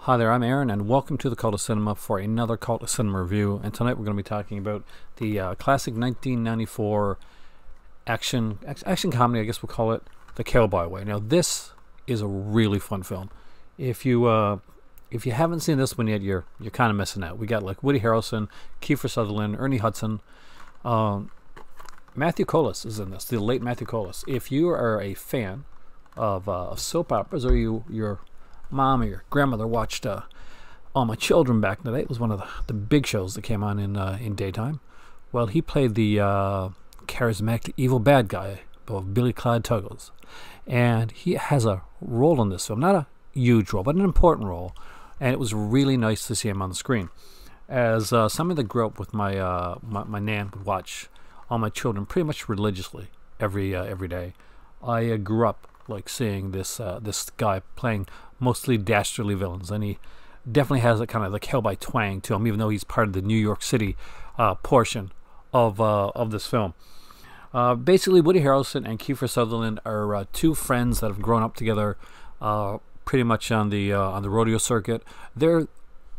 Hi there, I'm Aaron, and welcome to the Cult of Cinema for another Cult of Cinema review. And tonight we're going to be talking about the classic 1994 action comedy, I guess we'll call it, The Cowboy Way. Now, this is a really fun film. If you haven't seen this one yet, you're kind of missing out. We got like Woody Harrelson, Kiefer Sutherland, Ernie Hudson, Matthew Colas is in this, the late Matthew Colas. If you are a fan of soap operas, or your mom or your grandmother watched All My Children back in the day, it was one of the big shows that came on in daytime. Well, he played the charismatic evil bad guy of Billy Clyde Tuggles, and he has a role in this film, not a huge role, but an important role, and it was really nice to see him on the screen. As somebody that grew up with my nan would watch All My Children pretty much religiously every day, I grew up like seeing this guy playing mostly dastardly villains, and he definitely has a kind of like cowboy twang to him, even though he's part of the New York City portion of this film. Basically, Woody Harrelson and Kiefer Sutherland are two friends that have grown up together, pretty much on the rodeo circuit. They're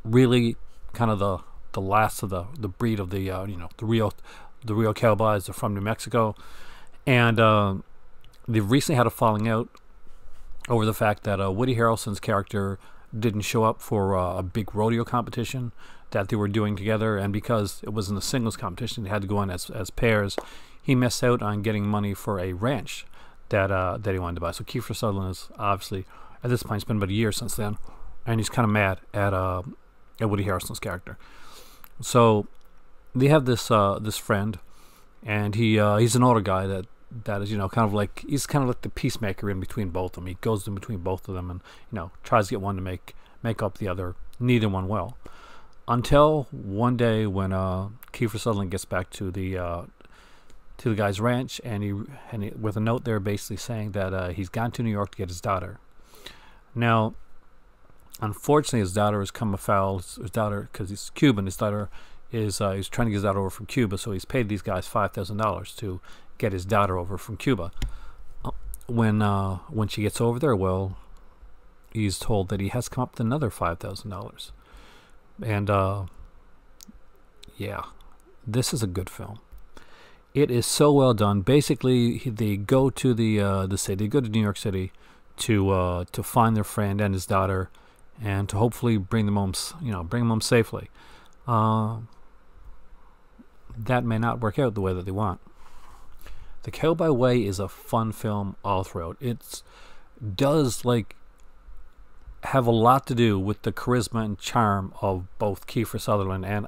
really kind of the last of the breed of the real cowboys. They're from New Mexico, and they've recently had a falling out over the fact that Woody Harrelson's character didn't show up for a big rodeo competition that they were doing together, and because it was in a singles competition, they had to go in as pairs. He missed out on getting money for a ranch that he wanted to buy. So Kiefer Sutherland is obviously, at this point, it's been about a year since then, and he's kind of mad at Woody Harrelson's character. So they have this friend, and he's an older guy that is, kind of like, he's kind of like the peacemaker in between both of them. He goes in between both of them and, tries to get one to make up the other. Neither one will. Until one day when Kiefer Sutherland gets back to the guy's ranch, and he with a note there basically saying that he's gone to New York to get his daughter. Now, unfortunately, his daughter has come afoul. His daughter, because he's Cuban, his daughter is he's trying to get his daughter over from Cuba, so he's paid these guys $5,000 to get his daughter over from Cuba. When she gets over there, well, he's told that he has come up with another $5,000. And yeah, this is a good film. It is so well done. Basically, they go to the city. They go to New York City to find their friend and his daughter, and to hopefully bring them home. Bring them home safely. That may not work out the way that they want. The Cowboy Way is a fun film all throughout. It does have a lot to do with the charisma and charm of both Kiefer Sutherland and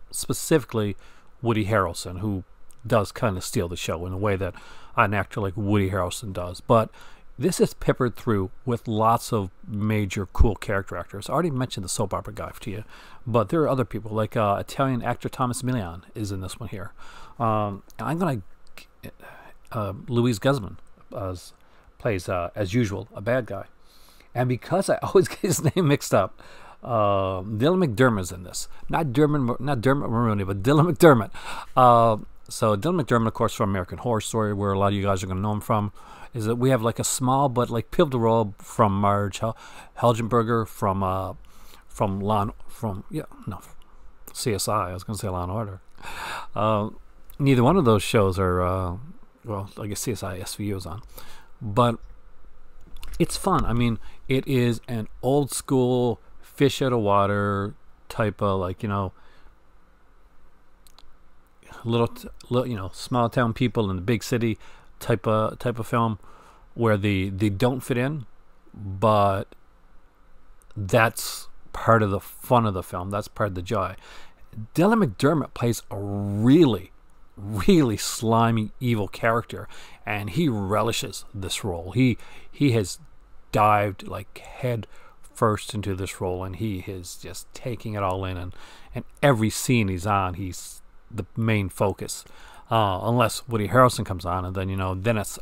specifically Woody Harrelson, who does kind of steal the show in a way that an actor like Woody Harrelson does. But this is peppered through with lots of major cool character actors. I already mentioned the soap opera guy to you, but there are other people, like Italian actor Thomas Milian is in this one here. I'm going to... Louise Guzman plays, as usual, a bad guy. And because I always get his name mixed up, Dylan McDermott is in this. Not Dermot Mulroney, but Dylan McDermott. So Dylan McDermott, of course, from American Horror Story, where a lot of you guys are going to know him from, is that we have like a small but like pivotal role from Marge Helgenberger from CSI. I was going to say Law and Order. Neither one of those shows are... well, I guess CSI SVU is on, but it's fun. I mean, it is an old school fish out of water type of little small town people in the big city type of film where they don't fit in, but that's part of the fun of the film. That's part of the joy. Dylan McDermott plays a really slimy, evil character, and he relishes this role. He has dived like head first into this role, and he is just taking it all in. And every scene he's on, he's the main focus. Unless Woody Harrelson comes on, and then it's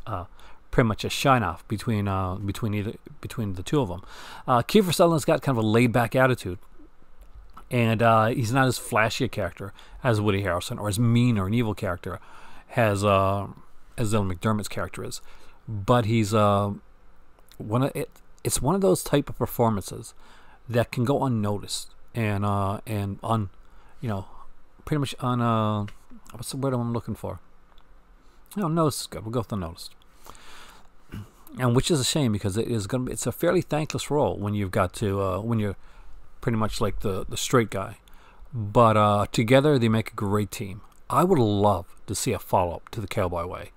pretty much a shine off between the two of them. Kiefer Sutherland's got kind of a laid back attitude. And he's not as flashy a character as Woody Harrelson, or as mean or an evil character as Dylan McDermott's character is. But he's it's one of those type of performances that can go unnoticed and you know, pretty much what's the word I'm looking for? Notice is good. We'll go with unnoticed. And which is a shame, because it's a fairly thankless role when you've got to when you're pretty much like the straight guy. But together they make a great team. I would love to see a follow-up to the Cowboy Way.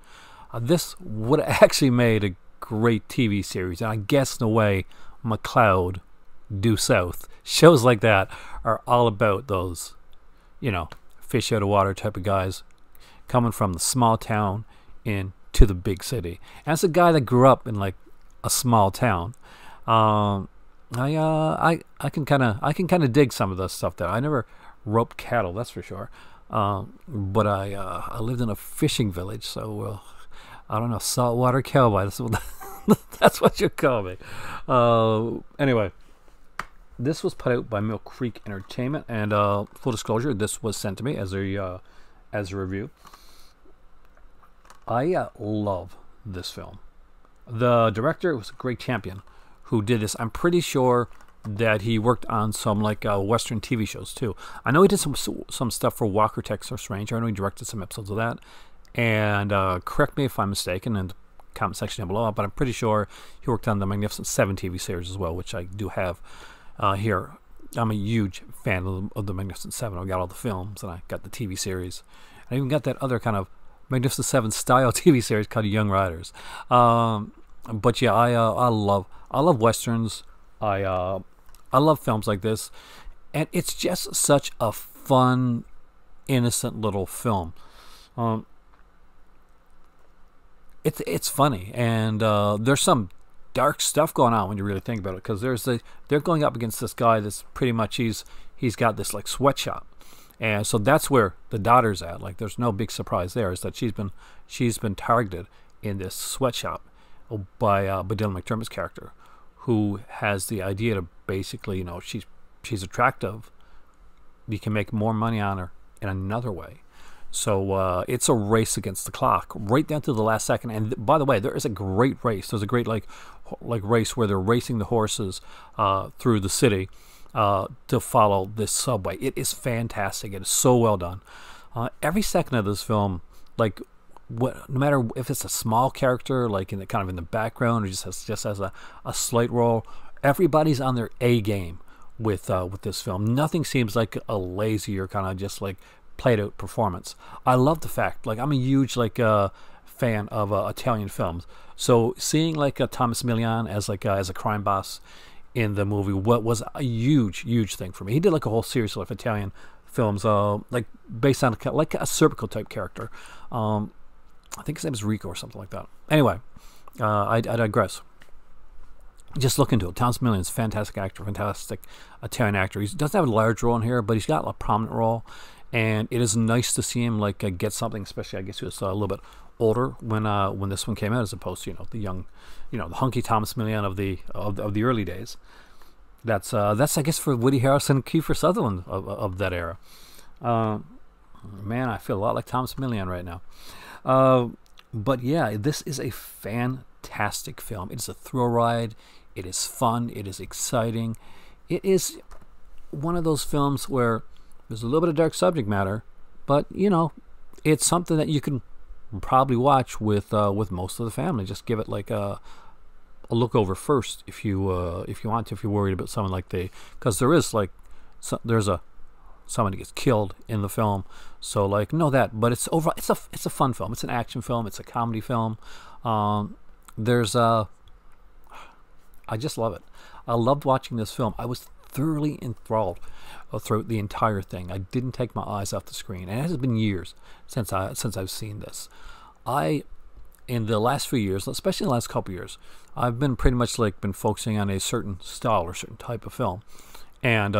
This would have actually made a great TV series, and I guess in a way, McCloud, Due South, shows like that are all about those, fish out of water type of guys coming from the small town into the big city. And as a guy that grew up in like a small town, I can kind of dig some of the stuff there. I never roped cattle, that's for sure. But I lived in a fishing village, so I don't know, saltwater cowboy. That's what you call me. Anyway, this was put out by Mill Creek Entertainment, and full disclosure, this was sent to me as a review. I love this film. The director was Greg Champion, who did this. I'm pretty sure that he worked on some like Western TV shows too. I know he did some stuff for Walker, Texas Ranger. I know he directed some episodes of that. And correct me if I'm mistaken in the comment section down below, but I'm pretty sure he worked on the Magnificent Seven TV series as well, which I do have here. I'm a huge fan of the Magnificent Seven. I've got all the films, and I got the TV series. I even got that other kind of Magnificent Seven style TV series called Young Riders. But yeah, I love westerns. I love films like this, and it's just such a fun, innocent little film. It's funny, and there's some dark stuff going on when you really think about it, because they're going up against this guy that's pretty much he's got this like sweatshop, and so that's where the daughter's at. Like, there's no big surprise there, is that she's been targeted in this sweatshop by Dylan McDermott's character, who has the idea to basically, she's attractive, you can make more money on her in another way. So it's a race against the clock, right down to the last second. And by the way, there is a great race. There's a great like race where they're racing the horses through the city to follow this subway. It is fantastic. It is so well done. Every second of this film, like, no matter if it's a small character, like in the background, or just has a slight role, everybody's on their A game with this film. Nothing seems like a lazy or kind of just like played out performance. I love the fact, like, I'm a huge fan of Italian films. So seeing like Thomas Milian as a crime boss in the movie, what was a huge thing for me. He did like a whole series of Italian films, like based on like a Serpico type character. I think his name is Rico or something like that. Anyway, I digress. Just look into it. Thomas Milian's a fantastic actor, fantastic Italian actor. He doesn't have a large role in here, but he's got a prominent role. And it is nice to see him get something, especially I guess he was a little bit older when this one came out, as opposed to the young, the hunky Thomas Milian of the early days. That's I guess for Woody Harrelson and Kiefer Sutherland of that era. Man, I feel a lot like Thomas Milian right now. But yeah, this is a fantastic film. It is a thrill ride. It is fun. It is exciting. It is one of those films where there's a little bit of dark subject matter, but it's something that you can probably watch with most of the family. Just give it like a look over first if you want to, if you're worried about someone because there is somebody gets killed in the film, so know that. But it's a fun film. It's an action film. It's a comedy film. I just love it. I loved watching this film. I was thoroughly enthralled throughout the entire thing. I didn't take my eyes off the screen, and it has been years since I've seen this. In the last few years, especially in the last couple years, I've been pretty much been focusing on a certain style or certain type of film, and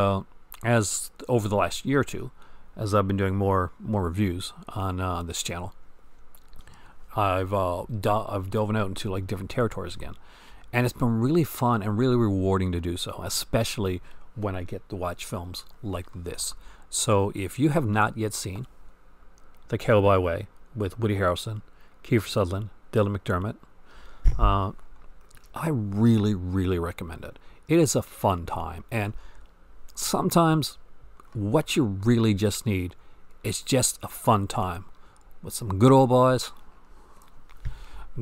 as over the last year or two, as I've been doing more reviews on this channel, I've dove out into different territories again, and it's been really fun and really rewarding to do so, especially when I get to watch films like this. So if you have not yet seen The Cowboy Way with Woody Harrelson, Kiefer Sutherland, Dylan McDermott, I really recommend it. It is a fun time, and sometimes what you really just need is just a fun time with some good old boys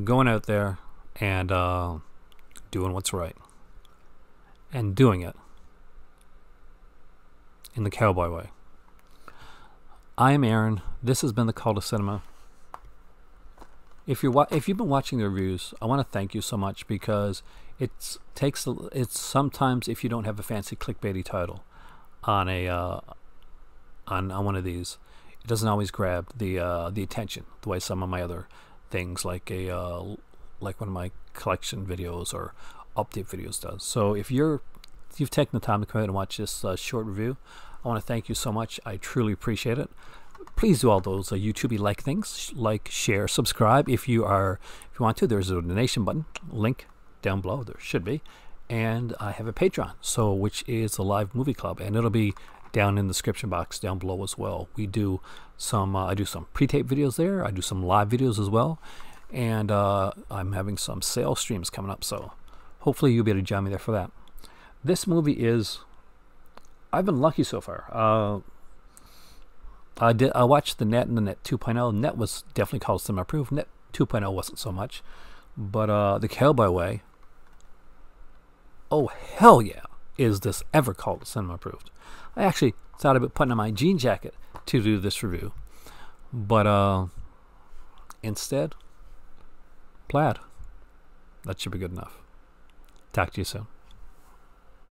going out there and doing what's right, and doing it in the cowboy way. I am Aaron. This has been the Call to Cinema. If you've been watching the reviews, I want to thank you so much, because it's sometimes, if you don't have a fancy clickbaity title on on one of these, it doesn't always grab the attention the way some of my other things, like one of my collection videos or update videos does. So if you've taken the time to come out and watch this short review, I want to thank you so much. I truly appreciate it. Please do all those YouTube-y like things, like, share, subscribe. If you want to, there's a donation button, link down below. There should be. And I have a Patreon, which is a live movie club, and it'll be down in the description box down below as well. We do some I do some pre-tape videos there. I do some live videos as well, and I'm having some sales streams coming up, so hopefully you'll be able to join me there for that. This movie I've been lucky so far. I watched the Net and the Net 2.0. Net was definitely called cinema approved. Net 2.0 wasn't so much, but the Cowboy Way, oh hell yeah, is this ever called cinema approved. I actually thought about putting on my jean jacket to do this review, but instead, plaid. That should be good enough. Talk to you soon.